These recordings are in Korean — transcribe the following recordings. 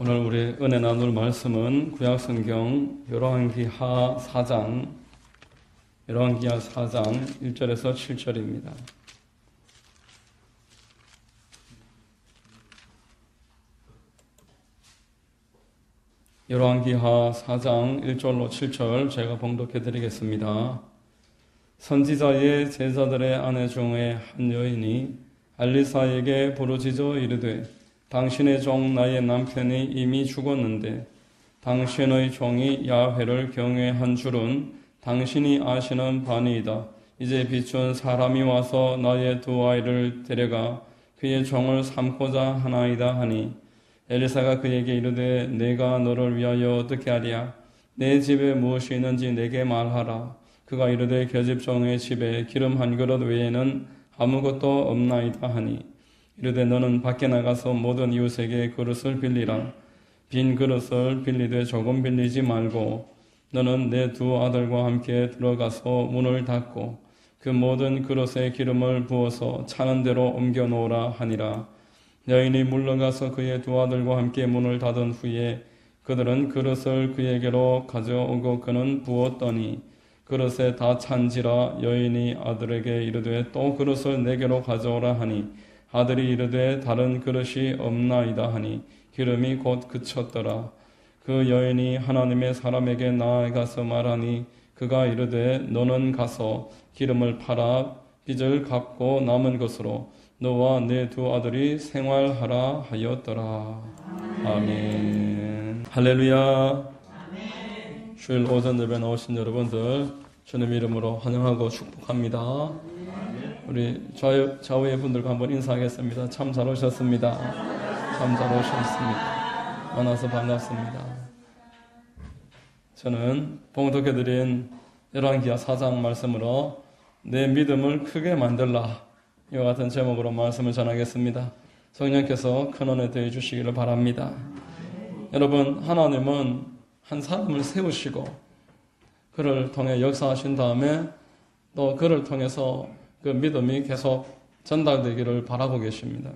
오늘 우리 은혜 나눌 말씀은 구약성경 열왕기하 4장 1절에서 7절입니다. 열왕기하 4장 1절로 7절 제가 봉독해 드리겠습니다. 선지자의 제자들의 아내 중에 한 여인이 엘리사에게 부르짖어 이르되 당신의 종 나의 남편이 이미 죽었는데 당신의 종이 야훼를 경외한 줄은 당신이 아시는 바니이다. 이제 비춘 사람이 와서 나의 두 아이를 데려가 그의 종을 삼고자 하나이다 하니 엘리사가 그에게 이르되 내가 너를 위하여 어떻게 하랴? 내 집에 무엇이 있는지 내게 말하라. 그가 이르되 계집종의 집에 기름 한 그릇 외에는 아무것도 없나이다 하니 이르되 너는 밖에 나가서 모든 이웃에게 그릇을 빌리라. 빈 그릇을 빌리되 조금 빌리지 말고 너는 내 두 아들과 함께 들어가서 문을 닫고 그 모든 그릇에 기름을 부어서 차는 대로 옮겨 놓으라 하니라. 여인이 물러가서 그의 두 아들과 함께 문을 닫은 후에 그들은 그릇을 그에게로 가져오고 그는 부었더니 그릇에 다 찬지라. 여인이 아들에게 이르되 또 그릇을 내게로 가져오라 하니 아들이 이르되 다른 그릇이 없나이다 하니 기름이 곧 그쳤더라. 그 여인이 하나님의 사람에게 나아가서 말하니 그가 이르되 너는 가서 기름을 팔아 빚을 갚고 남은 것으로 너와 내 두 아들이 생활하라 하였더라. 아멘. 할렐루야. 주일 오전 예배 나오신 여러분들 주님 이름으로 환영하고 축복합니다. 우리 좌우의 분들과 한번 인사하겠습니다. 참 잘 오셨습니다. 참 잘 오셨습니다. 만나서 반갑습니다. 저는 봉독해드린 열왕기하 4장 말씀으로 내 믿음을 크게 만들라 이와 같은 제목으로 말씀을 전하겠습니다. 성령께서 큰 은혜 더해 주시기를 바랍니다. 여러분, 하나님은 한 사람을 세우시고 그를 통해 역사하신 다음에 또 그를 통해서 그 믿음이 계속 전달되기를 바라고 계십니다.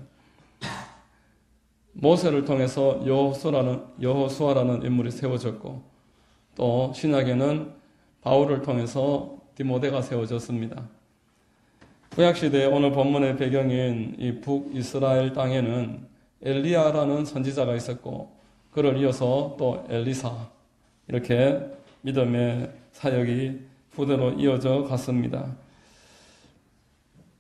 모세를 통해서 여호수아라는 인물이 세워졌고 또 신약에는 바울을 통해서 디모데가 세워졌습니다. 구약시대의 오늘 본문의 배경인 이 북이스라엘 땅에는 엘리야라는 선지자가 있었고 그를 이어서 또 엘리사, 이렇게 믿음의 사역이 후대로 이어져 갔습니다.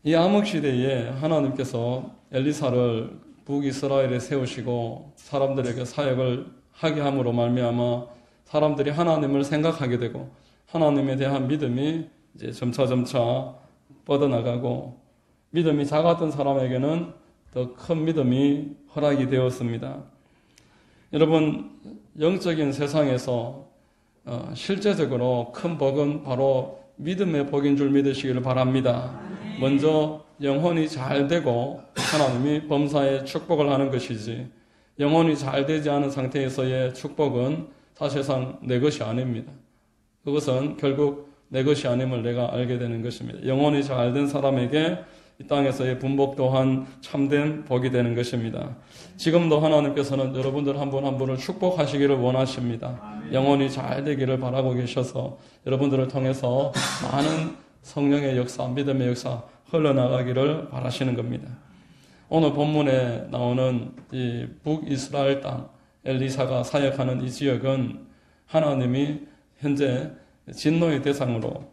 이 암흑시대에 하나님께서 엘리사를 북이스라엘에 세우시고 사람들에게 사역을 하게 함으로 말미암아 사람들이 하나님을 생각하게 되고 하나님에 대한 믿음이 이제 점차 뻗어나가고 믿음이 작았던 사람에게는 더 큰 믿음이 허락이 되었습니다. 여러분, 영적인 세상에서 실제적으로 큰 복은 바로 믿음의 복인 줄 믿으시기를 바랍니다. 먼저 영혼이 잘 되고 하나님이 범사에 축복을 하는 것이지 영혼이 잘 되지 않은 상태에서의 축복은 사실상 내 것이 아닙니다. 그것은 결국 내 것이 아님을 내가 알게 되는 것입니다. 영혼이 잘 된 사람에게 이 땅에서의 분복 또한 참된 복이 되는 것입니다. 지금도 하나님께서는 여러분들 한 분 한 분을 축복하시기를 원하십니다. 영혼이 잘 되기를 바라고 계셔서 여러분들을 통해서 많은 성령의 역사, 믿음의 역사 흘러나가기를 바라시는 겁니다. 오늘 본문에 나오는 이 북이스라엘 땅, 엘리사가 사역하는 이 지역은 하나님이 현재 진노의 대상으로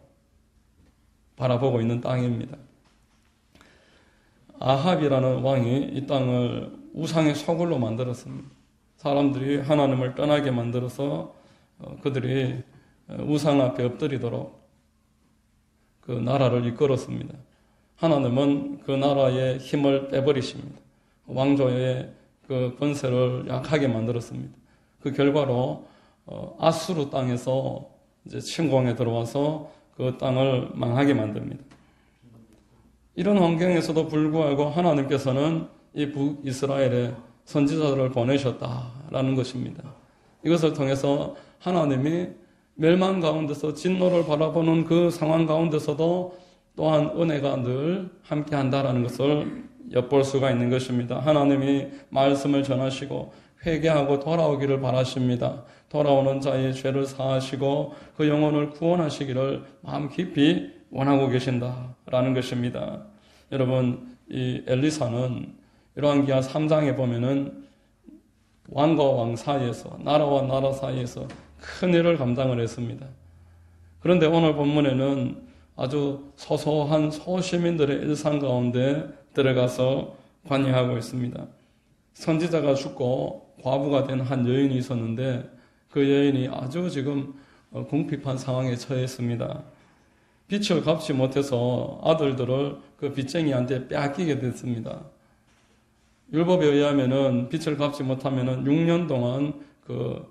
바라보고 있는 땅입니다. 아합이라는 왕이 이 땅을 우상의 소굴로 만들었습니다. 사람들이 하나님을 떠나게 만들어서 그들이 우상 앞에 엎드리도록 그 나라를 이끌었습니다. 하나님은 그 나라의 힘을 빼버리십니다. 왕조의 그 권세를 약하게 만들었습니다. 그 결과로 아수르 땅에서 이제 침공에 들어와서 그 땅을 망하게 만듭니다. 이런 환경에서도 불구하고 하나님께서는 이 북이스라엘에 선지자들을 보내셨다라는 것입니다. 이것을 통해서 하나님이 멸망 가운데서 진노를 바라보는 그 상황 가운데서도 또한 은혜가 늘 함께한다라는 것을 엿볼 수가 있는 것입니다. 하나님이 말씀을 전하시고 회개하고 돌아오기를 바라십니다. 돌아오는 자의 죄를 사하시고 그 영혼을 구원하시기를 마음 깊이 원하고 계신다라는 것입니다. 여러분, 이 엘리사는 열왕기하 3장에 보면은 왕과 왕 사이에서, 나라와 나라 사이에서 큰 일을 감당을 했습니다. 그런데 오늘 본문에는 아주 소소한 소시민들의 일상 가운데 들어가서 관여하고 있습니다. 선지자가 죽고 과부가 된 한 여인이 있었는데 그 여인이 아주 지금 궁핍한 상황에 처했습니다. 빚을 갚지 못해서 아들들을 그 빚쟁이한테 빼앗기게 됐습니다. 율법에 의하면은 빚을 갚지 못하면은 6년 동안 그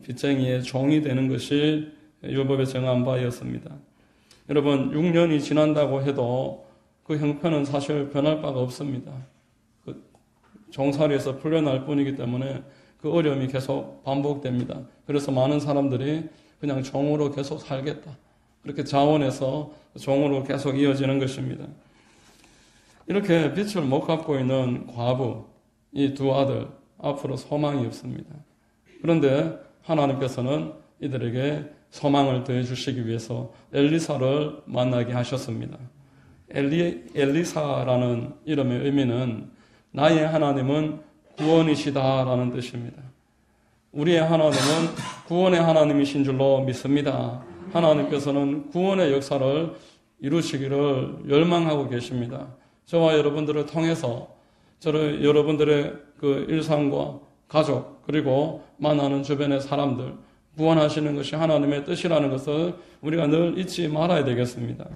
빚쟁이의 종이 되는 것이 율법에 정한 바였습니다. 여러분, 6년이 지난다고 해도 그 형편은 사실 변할 바가 없습니다. 그 종살이에서 풀려날 뿐이기 때문에 그 어려움이 계속 반복됩니다. 그래서 많은 사람들이 그냥 종으로 계속 살겠다, 그렇게 자원해서 종으로 계속 이어지는 것입니다. 이렇게 빚을 못 갚고 있는 과부, 이 두 아들, 앞으로 소망이 없습니다. 그런데 하나님께서는 이들에게 소망을 더해 주시기 위해서 엘리사를 만나게 하셨습니다. 엘리사라는 이름의 의미는 나의 하나님은 구원이시다라는 뜻입니다. 우리의 하나님은 구원의 하나님이신 줄로 믿습니다. 하나님께서는 구원의 역사를 이루시기를 열망하고 계십니다. 저와 여러분들을 통해서 여러분들의 그 일상과 가족, 그리고 만나는 주변의 사람들 구원하시는 것이 하나님의 뜻이라는 것을 우리가 늘 잊지 말아야 되겠습니다.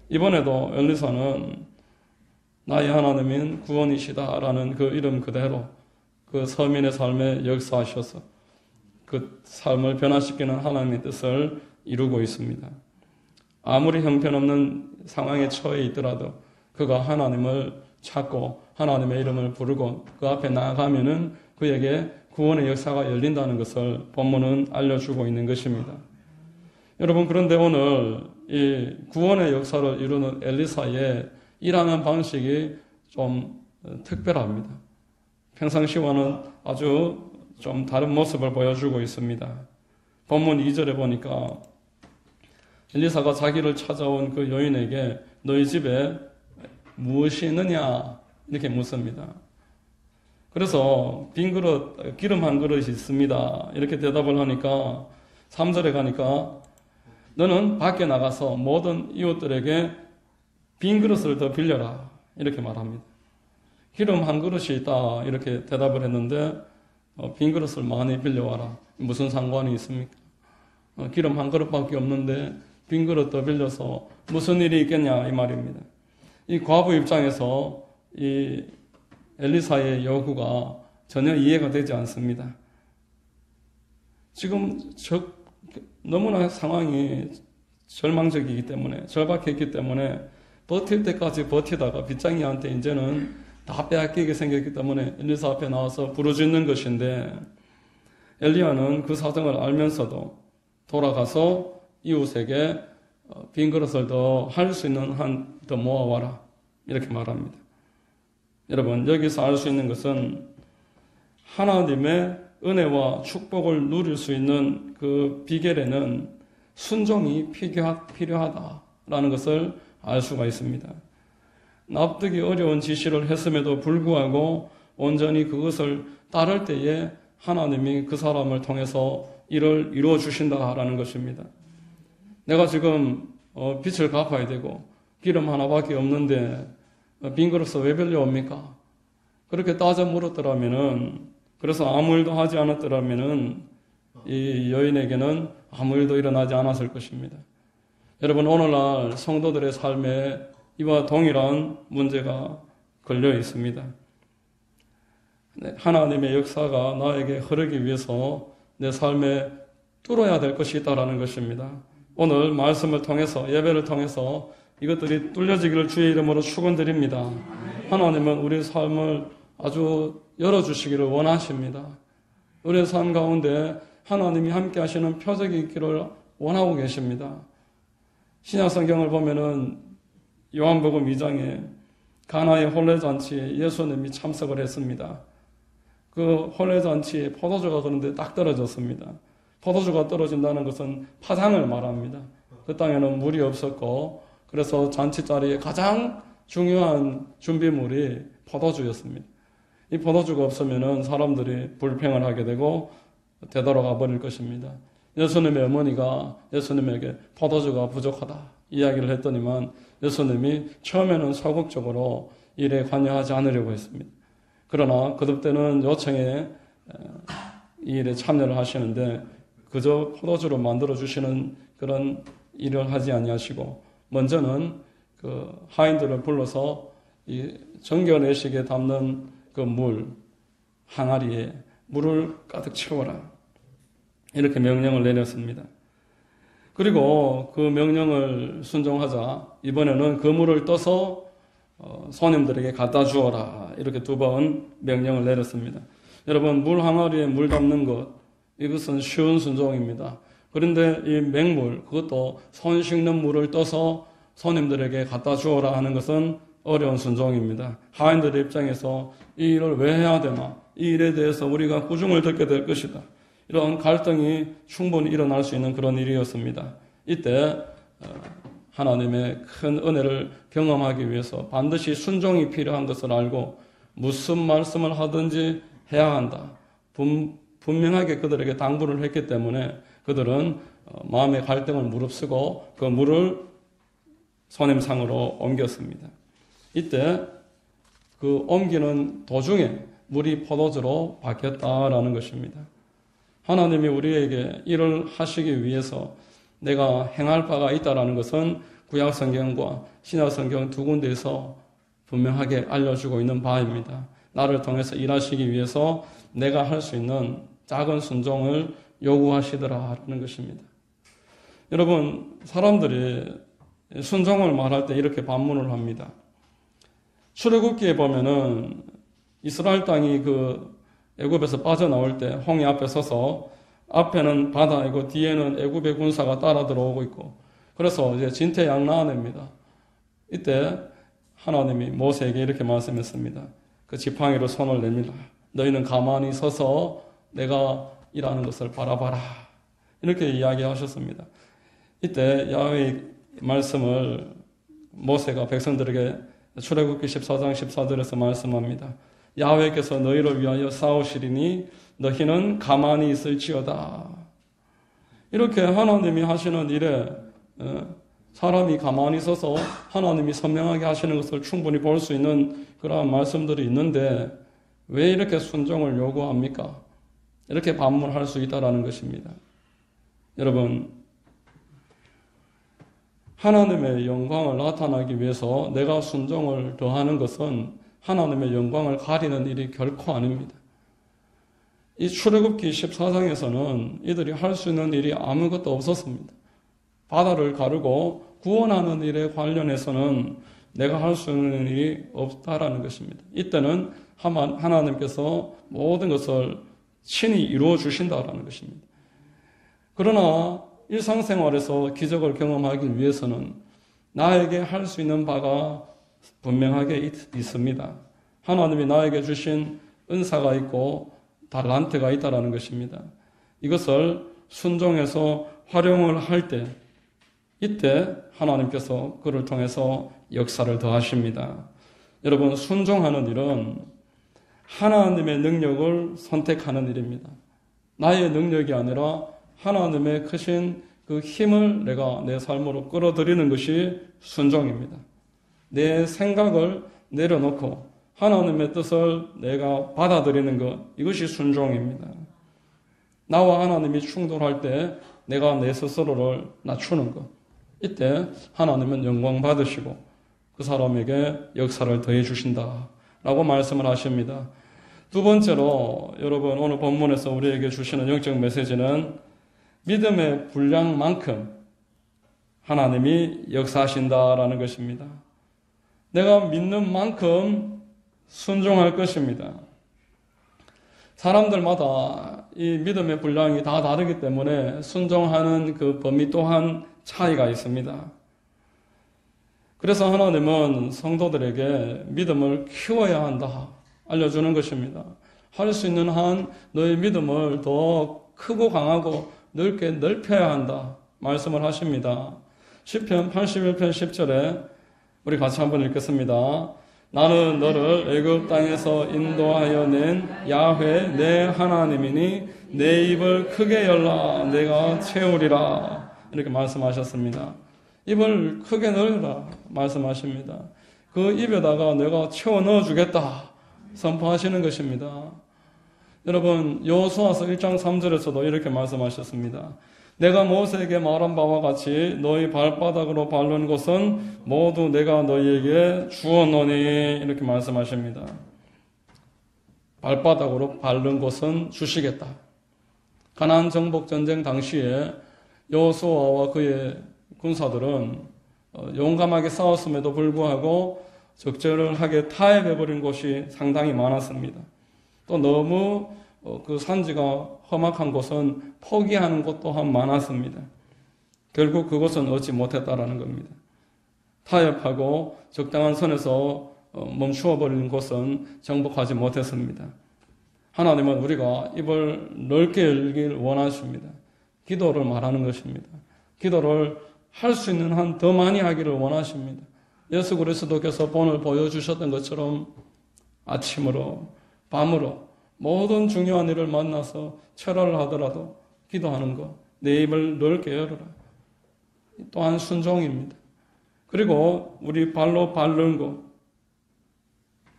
이번에도 엘리사는 나의 하나님인 구원이시다라는 그 이름 그대로 그 서민의 삶에 역사하셔서 그 삶을 변화시키는 하나님의 뜻을 이루고 있습니다. 아무리 형편없는 상황에 처해 있더라도 그가 하나님을 찾고 하나님의 이름을 부르고 그 앞에 나아가면은 그에게 구원의 역사가 열린다는 것을 본문은 알려주고 있는 것입니다. 여러분, 그런데 오늘 이 구원의 역사를 이루는 엘리사의 일하는 방식이 좀 특별합니다. 평상시와는 아주 좀 다른 모습을 보여주고 있습니다. 본문 2절에 보니까 엘리사가 자기를 찾아온 그 여인에게 너희 집에 무엇이 있느냐 이렇게 묻습니다. 그래서 빈 그릇, 기름 한 그릇이 있습니다. 이렇게 대답을 하니까 3절에 가니까 너는 밖에 나가서 모든 이웃들에게 빈 그릇을 더 빌려라 이렇게 말합니다. 기름 한 그릇이 있다 이렇게 대답을 했는데 빈 그릇을 많이 빌려와라. 무슨 상관이 있습니까? 기름 한 그릇밖에 없는데 빈 그릇 더 빌려서 무슨 일이 있겠냐 이 말입니다. 이 과부 입장에서 이 엘리사의 요구가 전혀 이해가 되지 않습니다. 지금 너무나 상황이 절망적이기 때문에, 절박했기 때문에 버틸 때까지 버티다가 빚쟁이한테 이제는 다 빼앗기게 생겼기 때문에 엘리사 앞에 나와서 부르짖는 것인데, 엘리야는 그 사정을 알면서도 돌아가서 이웃에게 빈 그릇을 더 할 수 있는 한 더 모아와라 이렇게 말합니다. 여러분, 여기서 알 수 있는 것은 하나님의 은혜와 축복을 누릴 수 있는 그 비결에는 순종이 필요하다라는 것을 알 수가 있습니다. 납득이 어려운 지시를 했음에도 불구하고 온전히 그것을 따를 때에 하나님이 그 사람을 통해서 일을 이루어 주신다라는 것입니다. 내가 지금 빚을 갚아야 되고 기름 하나밖에 없는데 빈 그릇을 왜 빌려옵니까? 그렇게 따져 물었더라면은, 그래서 아무 일도 하지 않았더라면은 이 여인에게는 아무 일도 일어나지 않았을 것입니다. 여러분, 오늘날 성도들의 삶에 이와 동일한 문제가 걸려 있습니다. 하나님의 역사가 나에게 흐르기 위해서 내 삶에 뚫어야 될 것이 있다는 것입니다. 오늘 말씀을 통해서, 예배를 통해서 이것들이 뚫려지기를 주의 이름으로 축원드립니다. 하나님은 우리 삶을 아주 열어주시기를 원하십니다. 우리의 삶 가운데 하나님이 함께 하시는 표적이 있기를 원하고 계십니다. 신약 성경을 보면은 요한복음 2장에 가나의 혼례잔치에 예수님이 참석을 했습니다. 그 혼례잔치에 포도주가 그런데 딱 떨어졌습니다. 포도주가 떨어진다는 것은 파장을 말합니다. 그 땅에는 물이 없었고 그래서 잔치 자리에 가장 중요한 준비물이 포도주였습니다. 이 포도주가 없으면 사람들이 불평을 하게 되고 되돌아가 버릴 것입니다. 예수님의 어머니가 예수님에게 포도주가 부족하다 이야기를 했더니만 예수님이 처음에는 소극적으로 일에 관여하지 않으려고 했습니다. 그러나 거듭되는 요청에 이 일에 참여를 하시는데 그저 포도주로 만들어 주시는 그런 일을 하지 아니하시고 먼저는 그 하인들을 불러서 이 정결례식에 담는 그 물 항아리에 물을 가득 채워라 이렇게 명령을 내렸습니다. 그리고 그 명령을 순종하자 이번에는 그 물을 떠서 손님들에게 갖다 주어라 이렇게 2번 명령을 내렸습니다. 여러분 물 항아리에 물 담는 것 이것은 쉬운 순종입니다. 그런데 이 맹물 그것도 손 씻는 물을 떠서 손님들에게 갖다 주어라 하는 것은 어려운 순종입니다. 하인들의 입장에서 이 일을 왜 해야 되나 이 일에 대해서 우리가 꾸중을 듣게 될 것이다. 이런 갈등이 충분히 일어날 수 있는 그런 일이었습니다. 이때 하나님의 큰 은혜를 경험하기 위해서 반드시 순종이 필요한 것을 알고 무슨 말씀을 하든지 해야 한다. 분명하게 그들에게 당부를 했기 때문에 그들은 마음의 갈등을 무릅쓰고 그 물을 손님상으로 옮겼습니다. 이때 그 옮기는 도중에 물이 포도주로 바뀌었다라는 것입니다. 하나님이 우리에게 일을 하시기 위해서 내가 행할 바가 있다라는 것은 구약성경과 신약성경 2군데에서 분명하게 알려주고 있는 바입니다. 나를 통해서 일하시기 위해서 내가 할 수 있는 작은 순종을 요구하시더라라는 것입니다. 여러분, 사람들이 순종을 말할 때 이렇게 반문을 합니다. 출애굽기에 보면은 이스라엘 땅이 그 애굽에서 빠져나올 때 홍해 앞에 서서 앞에는 바다이고 뒤에는 애굽의 군사가 따라 들어오고 있고 그래서 이제 진퇴양난입니다. 이때 하나님이 모세에게 이렇게 말씀했습니다. 그 지팡이로 손을 내밀라. 너희는 가만히 서서 내가 일하는 것을 바라봐라. 이렇게 이야기하셨습니다. 이때 야훼의 말씀을 모세가 백성들에게 출애굽기 14장 14절에서 말씀합니다. 야훼께서 너희를 위하여 싸우시리니 너희는 가만히 있을지어다. 이렇게 하나님이 하시는 일에 사람이 가만히 서서 하나님이 선명하게 하시는 것을 충분히 볼 수 있는 그러한 말씀들이 있는데 왜 이렇게 순종을 요구합니까? 이렇게 반문할 수 있다는 것입니다. 여러분, 하나님의 영광을 나타나기 위해서 내가 순종을 더하는 것은 하나님의 영광을 가리는 일이 결코 아닙니다. 이 출애굽기 14장에서는 이들이 할 수 있는 일이 아무것도 없었습니다. 바다를 가르고 구원하는 일에 관련해서는 내가 할 수 있는 일이 없다라는 것입니다. 이때는 하나님께서 모든 것을 친히 이루어 주신다라는 것입니다. 그러나 일상생활에서 기적을 경험하기 위해서는 나에게 할 수 있는 바가 분명하게 있습니다. 하나님이 나에게 주신 은사가 있고 달란트가 있다라는 것입니다. 이것을 순종해서 활용을 할 때 이때 하나님께서 그를 통해서 역사를 더하십니다. 여러분, 순종하는 일은 하나님의 능력을 선택하는 일입니다. 나의 능력이 아니라 하나님의 크신 그 힘을 내가 내 삶으로 끌어들이는 것이 순종입니다. 내 생각을 내려놓고 하나님의 뜻을 내가 받아들이는 것, 이것이 순종입니다. 나와 하나님이 충돌할 때 내가 내 스스로를 낮추는 것, 이때 하나님은 영광 받으시고 그 사람에게 역사를 더해 주신다라고 말씀을 하십니다. 두 번째로 여러분 오늘 본문에서 우리에게 주시는 영적 메시지는 믿음의 분량만큼 하나님이 역사하신다라는 것입니다. 내가 믿는 만큼 순종할 것입니다. 사람들마다 이 믿음의 분량이 다 다르기 때문에 순종하는 그 범위 또한 차이가 있습니다. 그래서 하나님은 성도들에게 믿음을 키워야 한다 알려주는 것입니다. 할 수 있는 한 너의 믿음을 더 크고 강하고 넓게 넓혀야 한다 말씀을 하십니다. 시편 81편 10절에 우리 같이 한번 읽겠습니다. 나는 너를 애굽 땅에서 인도하여 낸 야훼 내 하나님이니 내 입을 크게 열라 내가 채우리라 이렇게 말씀하셨습니다. 입을 크게 열라 말씀하십니다. 그 입에다가 내가 채워 넣어주겠다 선포하시는 것입니다. 여러분 여호수아서 1장 3절에서도 이렇게 말씀하셨습니다. 내가 모세에게 말한 바와 같이 너희 발바닥으로 밟는 곳은 모두 내가 너희에게 주었노니 이렇게 말씀하십니다. 발바닥으로 밟는 곳은 주시겠다. 가나안 정복 전쟁 당시에 여호수아와 그의 군사들은 용감하게 싸웠음에도 불구하고 적절을 하게 타협해버린 곳이 상당히 많았습니다. 또 너무 그 산지가 험악한 곳은 포기하는 곳 또한 많았습니다. 결국 그곳은 얻지 못했다라는 겁니다. 타협하고 적당한 선에서 멈추어 버리는 곳은 정복하지 못했습니다. 하나님은 우리가 입을 넓게 열길 원하십니다. 기도를 말하는 것입니다. 기도를 할 수 있는 한 더 많이 하기를 원하십니다. 예수 그리스도께서 본을 보여주셨던 것처럼 아침으로 밤으로 모든 중요한 일을 만나서 철회를 하더라도 기도하는 것, 내 입을 넓게 열어라. 또한 순종입니다. 그리고 우리 발로 밟는 것,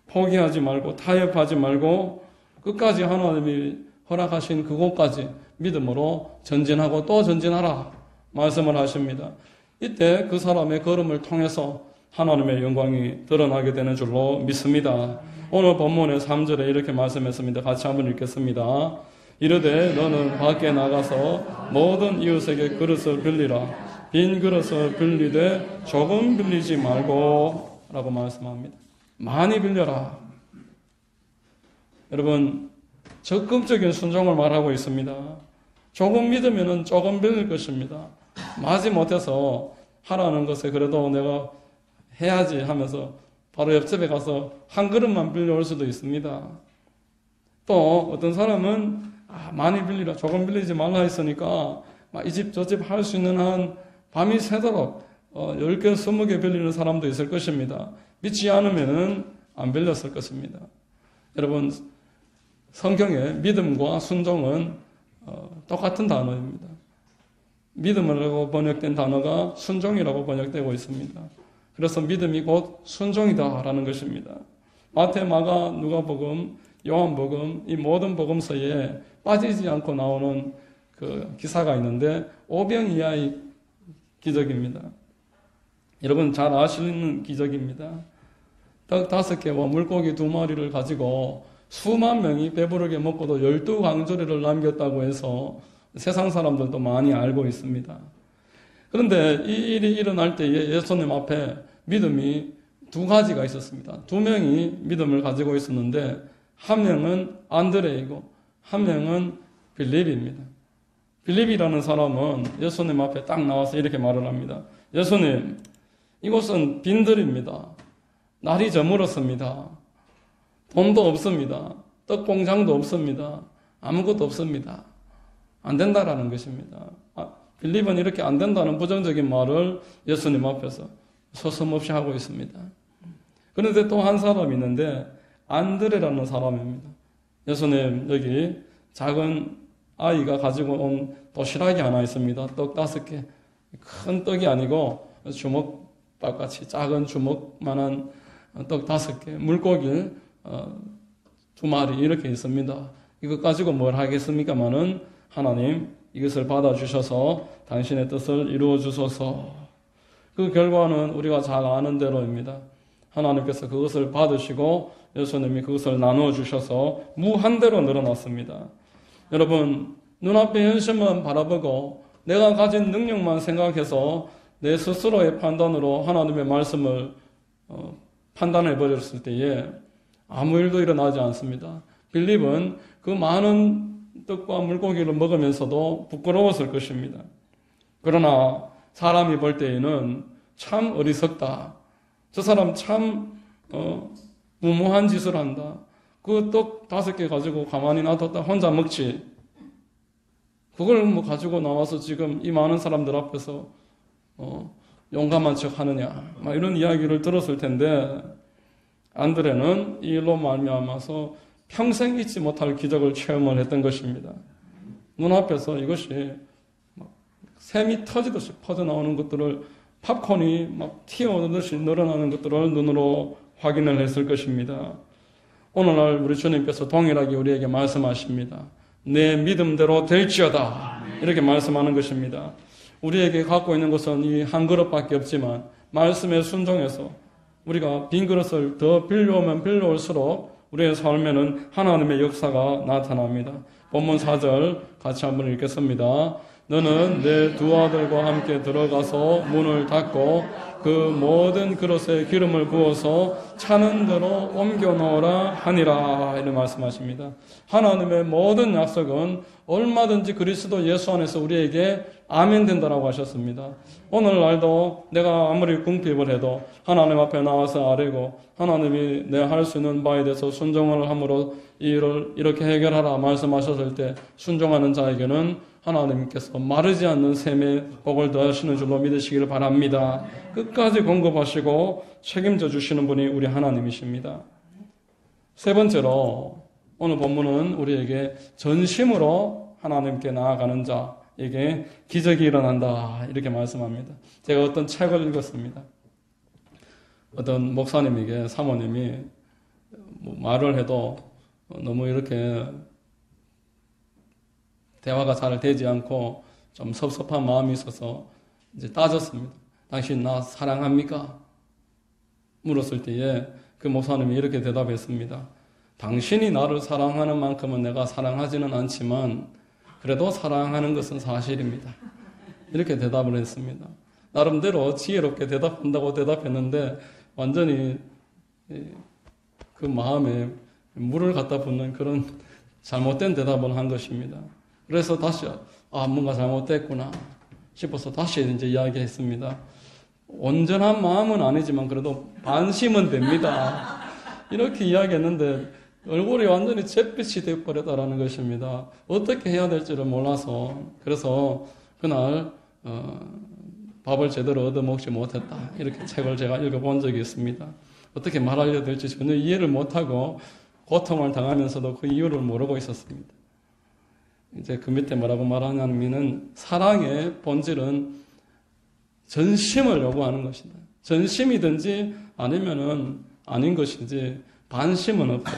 포기하지 말고 타협하지 말고 끝까지 하나님이 허락하신 그곳까지 믿음으로 전진하고 또 전진하라 말씀을 하십니다. 이때 그 사람의 걸음을 통해서 하나님의 영광이 드러나게 되는 줄로 믿습니다. 오늘 본문의 3절에 이렇게 말씀했습니다. 같이 한번 읽겠습니다. 이르되 너는 밖에 나가서 모든 이웃에게 그릇을 빌리라. 빈 그릇을 빌리되 조금 빌리지 말고 라고 말씀합니다. 많이 빌려라. 여러분 적극적인 순종을 말하고 있습니다. 조금 믿으면 조금 빌릴 것입니다. 마지 못해서 하라는 것에 그래도 내가 해야지 하면서 바로 옆집에 가서 한 그릇만 빌려올 수도 있습니다. 또 어떤 사람은 많이 빌리라 조금 빌리지 말라 했으니까 이 집 저 집 할 수 있는 한 밤이 새도록 10개 20개 빌리는 사람도 있을 것입니다. 믿지 않으면 안 빌렸을 것입니다. 여러분 성경에 믿음과 순종은 똑같은 단어입니다. 믿음이라고 번역된 단어가 순종이라고 번역되고 있습니다. 그래서 믿음이 곧 순종이다라는 것입니다. 마태, 마가, 누가복음, 요한복음 이 모든 복음서에 빠지지 않고 나오는 그 기사가 있는데 오병이어의 기적입니다. 여러분 잘 아시는 기적입니다. 떡 5개와 물고기 2마리를 가지고 수만 명이 배부르게 먹고도 12강조리를 남겼다고 해서 세상 사람들도 많이 알고 있습니다. 그런데 이 일이 일어날 때에 예수님 앞에 믿음이 2가지가 있었습니다. 2명이 믿음을 가지고 있었는데 한 명은 안드레이고 한 명은 빌립입니다. 빌립이라는 사람은 예수님 앞에 딱 나와서 이렇게 말을 합니다. 예수님, 이곳은 빈들입니다. 날이 저물었습니다. 돈도 없습니다. 떡 공장도 없습니다. 아무것도 없습니다. 안 된다라는 것입니다. 빌립은 이렇게 안 된다는 부정적인 말을 예수님 앞에서 서슴없이 하고 있습니다. 그런데 또 한 사람이 있는데 안드레라는 사람입니다. 예수님 여기 작은 아이가 가지고 온 도시락이 하나 있습니다. 떡 5개. 큰 떡이 아니고 주먹밥같이 작은 주먹만한 떡 5개. 물고기 2마리 이렇게 있습니다. 이것 가지고 뭘 하겠습니까마는 하나님 이것을 받아주셔서 당신의 뜻을 이루어주소서. 그 결과는 우리가 잘 아는 대로입니다. 하나님께서 그것을 받으시고 예수님이 그것을 나누어주셔서 무한대로 늘어났습니다. 여러분 눈앞의 현실만 바라보고 내가 가진 능력만 생각해서 내 스스로의 판단으로 하나님의 말씀을 판단해버렸을 때에 아무 일도 일어나지 않습니다. 빌립은 그 많은 떡과 물고기를 먹으면서도 부끄러웠을 것입니다. 그러나 사람이 볼 때에는 참 어리석다. 저 사람 참 무모한 짓을 한다. 그 떡 5개 가지고 가만히 놔뒀다 혼자 먹지. 그걸 뭐 가지고 나와서 지금 이 많은 사람들 앞에서 용감한 척 하느냐, 막 이런 이야기를 들었을 텐데, 안드레는 이 일로 말미암아서 평생 잊지 못할 기적을 체험을 했던 것입니다. 눈앞에서 이것이 막 샘이 터지듯이 퍼져나오는 것들을, 팝콘이 막 튀어오르듯이 늘어나는 것들을 눈으로 확인을 했을 것입니다. 오늘날 우리 주님께서 동일하게 우리에게 말씀하십니다. 내 믿음대로 될지어다, 이렇게 말씀하는 것입니다. 우리에게 갖고 있는 것은 이 한 그릇밖에 없지만 말씀에 순종해서 우리가 빈 그릇을 더 빌려오면 빌려올수록 우리의 삶에는 하나님의 역사가 나타납니다. 본문 4절 같이 한번 읽겠습니다. 너는 내 두 아들과 함께 들어가서 문을 닫고 그 모든 그릇에 기름을 부어서 차는 대로 옮겨 놓으라 하니라, 이렇게 말씀하십니다. 하나님의 모든 약속은 얼마든지 그리스도 예수 안에서 우리에게 아멘 된다라고 하셨습니다. 오늘날도 내가 아무리 궁핍을 해도 하나님 앞에 나와서 아뢰고 하나님이 내가 할 수 있는 바에 대해서 순종을 함으로 이 일을 이렇게 해결하라 말씀하셨을 때 순종하는 자에게는 하나님께서 마르지 않는 샘에 복을 더하시는 줄로 믿으시기를 바랍니다. 끝까지 공급하시고 책임져 주시는 분이 우리 하나님이십니다. 세 번째로 오늘 본문은 우리에게 전심으로 하나님께 나아가는 자에게 기적이 일어난다, 이렇게 말씀합니다. 제가 어떤 책을 읽었습니다. 어떤 목사님에게 사모님이 말을 해도 너무 이렇게 대화가 잘 되지 않고 좀 섭섭한 마음이 있어서 이제 따졌습니다. 당신 나 사랑합니까? 물었을 때에 그 목사님이 이렇게 대답했습니다. 당신이 나를 사랑하는 만큼은 내가 사랑하지는 않지만 그래도 사랑하는 것은 사실입니다. 이렇게 대답을 했습니다. 나름대로 지혜롭게 대답한다고 대답했는데 완전히 그 마음에 물을 갖다 붓는 그런 잘못된 대답을 한 것입니다. 그래서 다시 뭔가 잘못됐구나 싶어서 다시 이제 이야기했습니다. 온전한 마음은 아니지만 그래도 반심은 됩니다. 이렇게 이야기했는데 얼굴이 완전히 잿빛이 되어버렸다라는 것입니다. 어떻게 해야 될지를 몰라서 그래서 그날 밥을 제대로 얻어먹지 못했다, 이렇게 책을 제가 읽어본 적이 있습니다. 어떻게 말하려야 될지 전혀 이해를 못하고 고통을 당하면서도 그 이유를 모르고 있었습니다. 이제 그 밑에 뭐라고 말하냐면은 사랑의 본질은 전심을 요구하는 것이다. 전심이든지 아니면은 아닌 것이지 반심은 없다.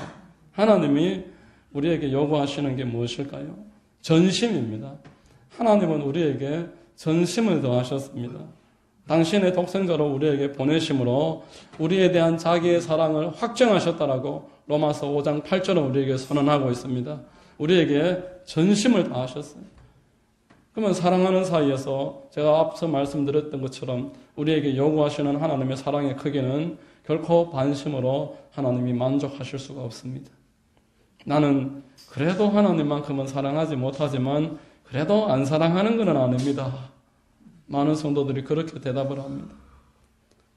하나님이 우리에게 요구하시는 게 무엇일까요? 전심입니다. 하나님은 우리에게 전심을 더하셨습니다. 당신의 독생자로 우리에게 보내심으로 우리에 대한 자기의 사랑을 확정하셨다라고 로마서 5장 8절은 우리에게 선언하고 있습니다. 우리에게 전심을 다하셨어요. 그러면 사랑하는 사이에서 제가 앞서 말씀드렸던 것처럼 우리에게 요구하시는 하나님의 사랑의 크기는 결코 반심으로 하나님이 만족하실 수가 없습니다. 나는 그래도 하나님만큼은 사랑하지 못하지만 그래도 안 사랑하는 것은 아닙니다. 많은 성도들이 그렇게 대답을 합니다.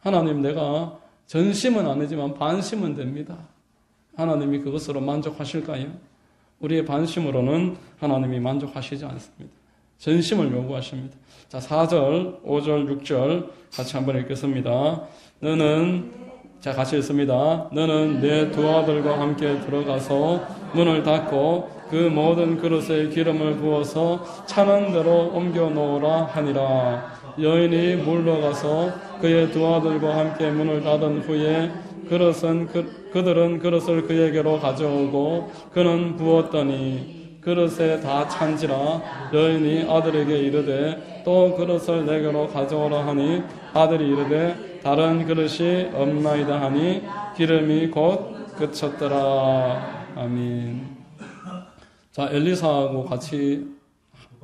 하나님, 내가 전심은 아니지만 반심은 됩니다. 하나님이 그것으로 만족하실까요? 우리의 반심으로는 하나님이 만족하시지 않습니다. 전심을 요구하십니다. 자, 4절, 5절, 6절 같이 한번 읽겠습니다. 같이 읽습니다. 너는 내 두 아들과 함께 들어가서 문을 닫고 그 모든 그릇에 기름을 부어서 차는 대로 옮겨 놓으라 하니라. 여인이 물러가서 그의 두 아들과 함께 문을 닫은 후에 그들은 그릇을 그에게로 가져오고 그는 부었더니 그릇에 다 찬지라. 여인이 아들에게 이르되 또 그릇을 내게로 가져오라 하니 아들이 이르되 다른 그릇이 없나이다 하니 기름이 곧 그쳤더라. 아멘. 자, 엘리사하고 같이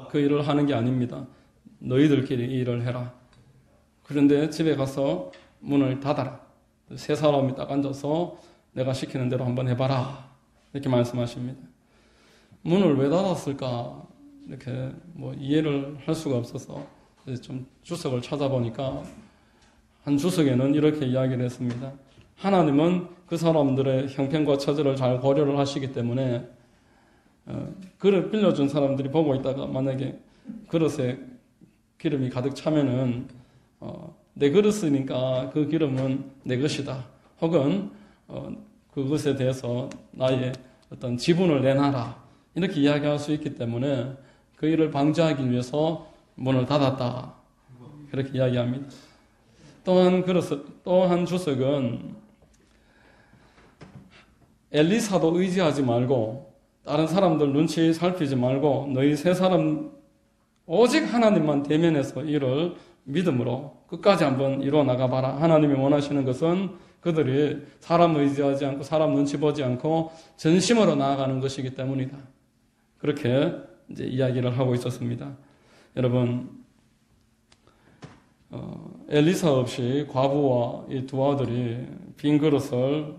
그 일을 하는 게 아닙니다. 너희들끼리 이 일을 해라. 그런데 집에 가서 문을 닫아라. 세 사람이 딱 앉아서 내가 시키는 대로 한번 해봐라, 이렇게 말씀하십니다. 문을 왜 닫았을까 이렇게 이해를 할 수가 없어서 좀 주석을 찾아보니까 한 주석에는 이렇게 이야기를 했습니다. 하나님은 그 사람들의 형편과 처지를 잘 고려를 하시기 때문에 그릇 빌려준 사람들이 보고 있다가 만약에 그릇에 기름이 가득 차면은 내 그릇이니까 그 기름은 내 것이다. 혹은 그것에 대해서 나의 어떤 지분을 내놔라. 이렇게 이야기할 수 있기 때문에 그 일을 방지하기 위해서 문을 닫았다. 그렇게 이야기합니다. 또한 주석은 엘리사도 의지하지 말고 다른 사람들 눈치 살피지 말고 너희 세 사람 오직 하나님만 대면해서 이를 믿음으로 끝까지 한번 이루어 나가봐라. 하나님이 원하시는 것은 그들이 사람 의지하지 않고 사람 눈치 보지 않고 전심으로 나아가는 것이기 때문이다. 그렇게 이제 이야기를 하고 있었습니다. 여러분, 엘리사 없이 과부와 이 두 아들이 빈 그릇을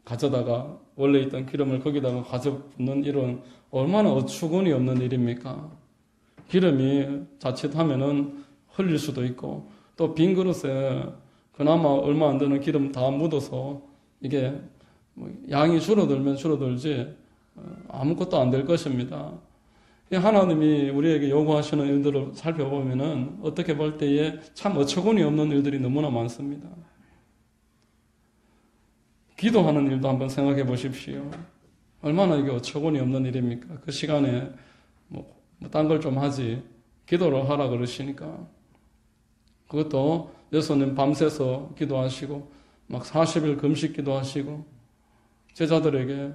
가져다가 원래 있던 기름을 거기다가 가져 붓는 일은 얼마나 어처구니 없는 일입니까? 기름이 자칫하면은 흘릴 수도 있고 또 빈 그릇에 그나마 얼마 안 되는 기름 다 묻어서 이게 양이 줄어들면 줄어들지 아무것도 안 될 것입니다. 하나님이 우리에게 요구하시는 일들을 살펴보면은 어떻게 볼 때에 참 어처구니 없는 일들이 너무나 많습니다. 기도하는 일도 한번 생각해 보십시오. 얼마나 이게 어처구니 없는 일입니까? 그 시간에 딴 걸 좀 하지 기도를 하라 그러시니까 그것도 예수님 밤새서 기도하시고 막 40일 금식 기도하시고 제자들에게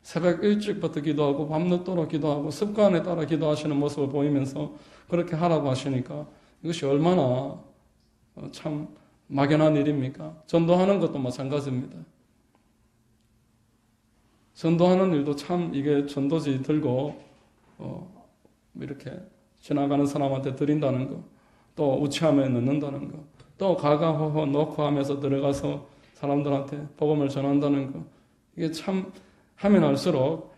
새벽 일찍부터 기도하고 밤늦도록 기도하고 습관에 따라 기도하시는 모습을 보이면서 그렇게 하라고 하시니까 이것이 얼마나 참 막연한 일입니까? 전도하는 것도 마찬가지입니다. 전도하는 일도 참 이게 전도지 들고 이렇게 지나가는 사람한테 드린다는 거, 또 우체함에 넣는다는 거, 또 가가호호 놓고 하면서 들어가서 사람들한테 복음을 전한다는 거, 이게 참 하면 할수록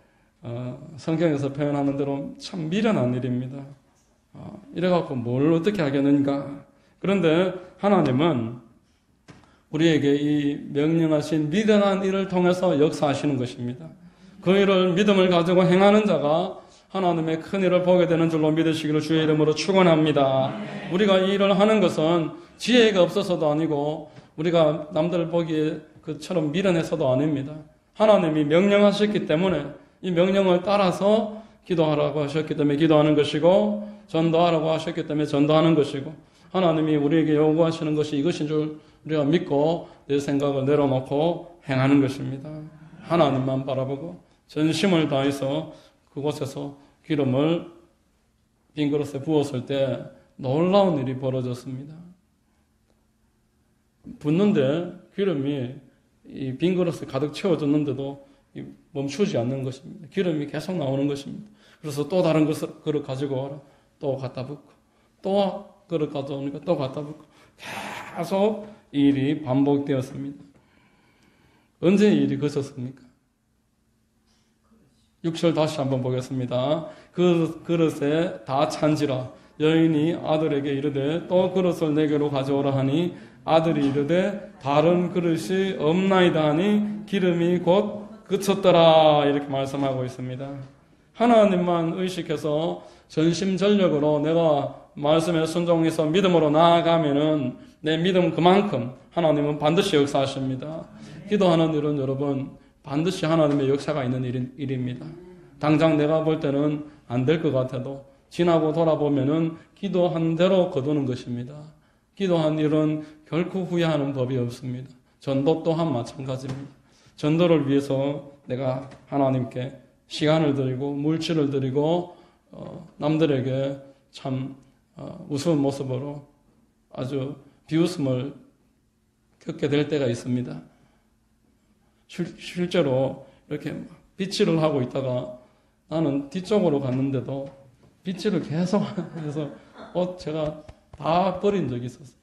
성경에서 표현하는 대로 참 미련한 일입니다. 이래갖고 뭘 어떻게 하겠는가? 그런데 하나님은 우리에게 이 명령하신 미련한 일을 통해서 역사하시는 것입니다. 그 일을 믿음을 가지고 행하는 자가 하나님의 큰 일을 보게 되는 줄로 믿으시기를 주의 이름으로 축원합니다. 우리가 이 일을 하는 것은 지혜가 없어서도 아니고 우리가 남들 보기에 그처럼 미련해서도 아닙니다. 하나님이 명령하셨기 때문에 이 명령을 따라서 기도하라고 하셨기 때문에 기도하는 것이고 전도하라고 하셨기 때문에 전도하는 것이고 하나님이 우리에게 요구하시는 것이 이것인 줄 우리가 믿고 내 생각을 내려놓고 행하는 것입니다. 하나님만 바라보고 전심을 다해서 그곳에서 기름을 빈 그릇에 부었을 때 놀라운 일이 벌어졌습니다. 붓는데 기름이 이 빈 그릇에 가득 채워졌는데도 멈추지 않는 것입니다. 기름이 계속 나오는 것입니다. 그래서 또 다른 그릇 가지고 와라. 또 갖다 붓고 또 그릇 가져오니까 또 갖다 붓고 계속 이 일이 반복되었습니다. 언제 이 일이 그쳤습니까? 6절 다시 한번 보겠습니다. 그 그릇에 다 찬지라 여인이 아들에게 이르되 또 그릇을 내게로 가져오라 하니 아들이 이르되 다른 그릇이 없나이다 하니 기름이 곧 그쳤더라 이렇게 말씀하고 있습니다. 하나님만 의식해서 전심전력으로 내가 말씀에 순종해서 믿음으로 나아가면은 내 믿음 그만큼 하나님은 반드시 역사하십니다. 기도하는 일은 여러분 반드시 하나님의 역사가 있는 일입니다. 당장 내가 볼 때는 안 될 것 같아도 지나고 돌아보면은 기도한 대로 거두는 것입니다. 기도한 일은 결코 후회하는 법이 없습니다. 전도 또한 마찬가지입니다. 전도를 위해서 내가 하나님께 시간을 드리고 물질을 드리고 남들에게 참 우스운 모습으로 아주 비웃음을 겪게 될 때가 있습니다. 실제로 이렇게 빗질을 하고 있다가 나는 뒤쪽으로 갔는데도 빗질을 계속 해서 제가 다 버린 적이 있었어요.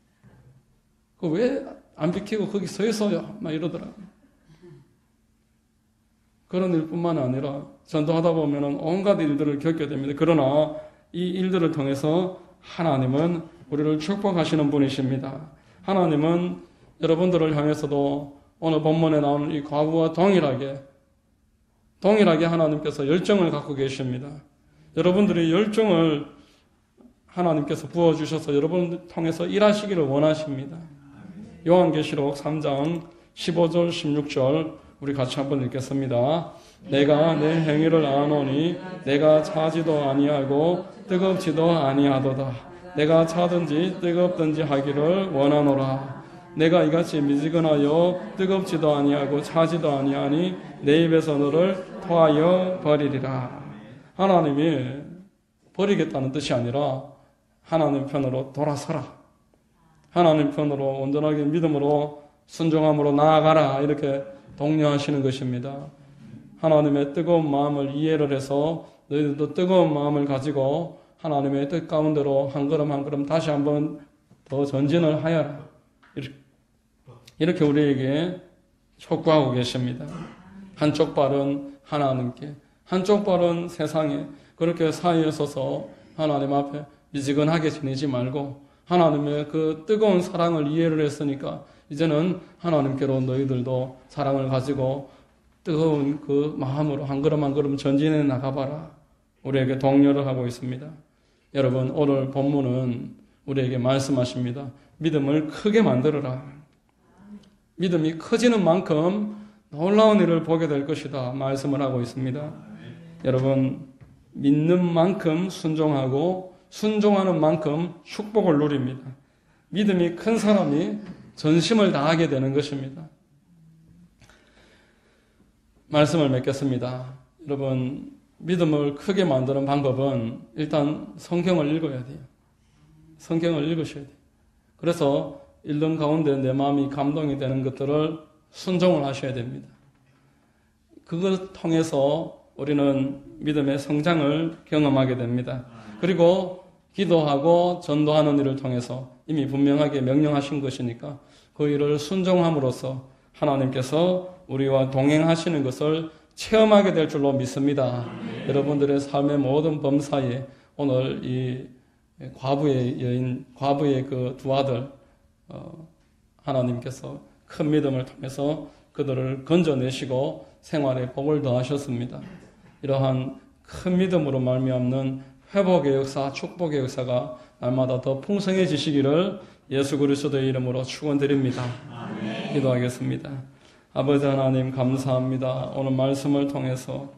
그 왜 안 비키고 거기 서 있어요? 막 이러더라고요. 그런 일뿐만 아니라 전도하다 보면 온갖 일들을 겪게 됩니다. 그러나 이 일들을 통해서 하나님은 우리를 축복하시는 분이십니다. 하나님은 여러분들을 향해서도 오늘 본문에 나오는 이 과부와 동일하게 하나님께서 열정을 갖고 계십니다. 여러분들의 열정을 하나님께서 부어주셔서 여러분을 통해서 일하시기를 원하십니다. 요한계시록 3장 15절 16절 우리 같이 한번 읽겠습니다. 내가 내 행위를 아노니 내가 차지도 아니하고 뜨겁지도 아니하도다. 내가 차든지 뜨겁든지 하기를 원하노라. 내가 이같이 미지근하여 뜨겁지도 아니하고 차지도 아니하니 내 입에서 너를 토하여 버리리라. 하나님이 버리겠다는 뜻이 아니라 하나님 편으로 돌아서라. 하나님 편으로 온전하게 믿음으로 순종함으로 나아가라. 이렇게 독려하시는 것입니다. 하나님의 뜨거운 마음을 이해를 해서 너희들도 뜨거운 마음을 가지고 하나님의 뜻 가운데로 한 걸음 한 걸음 다시 한번 더 전진을 하여라. 이렇게 우리에게 촉구하고 계십니다. 한쪽 발은 하나님께, 한쪽 발은 세상에. 그렇게 사이에 서서 하나님 앞에 미지근하게 지내지 말고 하나님의 그 뜨거운 사랑을 이해를 했으니까 이제는 하나님께로 너희들도 사랑을 가지고 뜨거운 그 마음으로 한 걸음 한 걸음 전진해 나가봐라. 우리에게 독려를 하고 있습니다. 여러분, 오늘 본문은 우리에게 말씀하십니다. 믿음을 크게 만들어라. 믿음이 커지는 만큼 놀라운 일을 보게 될 것이다. 말씀을 하고 있습니다. 여러분, 믿는 만큼 순종하고 순종하는 만큼 축복을 누립니다. 믿음이 큰 사람이 전심을 다하게 되는 것입니다. 말씀을 맺겠습니다. 여러분, 믿음을 크게 만드는 방법은 일단 성경을 읽어야 돼요. 성경을 읽으셔야 돼요. 그래서 읽는 가운데 내 마음이 감동이 되는 것들을 순종을 하셔야 됩니다. 그걸 통해서 우리는 믿음의 성장을 경험하게 됩니다. 그리고 기도하고 전도하는 일을 통해서 이미 분명하게 명령하신 것이니까 그 일을 순종함으로써 하나님께서 우리와 동행하시는 것을 체험하게 될 줄로 믿습니다. 여러분들의 삶의 모든 범사에 오늘 이 과부의 여인, 과부의 그 두 아들 하나님께서 큰 믿음을 통해서 그들을 건져내시고 생활에 복을 더하셨습니다. 이러한 큰 믿음으로 말미암는 회복의 역사, 축복의 역사가 날마다 더 풍성해지시기를 예수 그리스도의 이름으로 축원드립니다. 기도하겠습니다. 아버지 하나님 감사합니다. 오늘 말씀을 통해서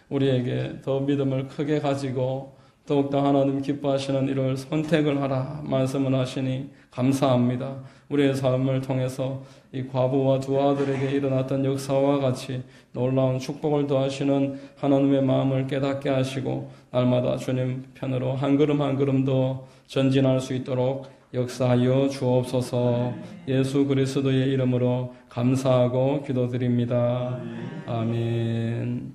우리에게 더 믿음을 크게 가지고 더욱더 하나님 기뻐하시는 일을 선택을 하라 말씀을 하시니 감사합니다. 우리의 삶을 통해서 이 과부와 두 아들에게 일어났던 역사와 같이 놀라운 축복을 더하시는 하나님의 마음을 깨닫게 하시고 날마다 주님 편으로 한 걸음 한 걸음 더 전진할 수 있도록 역사하여 주옵소서. 예수 그리스도의 이름으로 감사하고 기도드립니다. 아멘.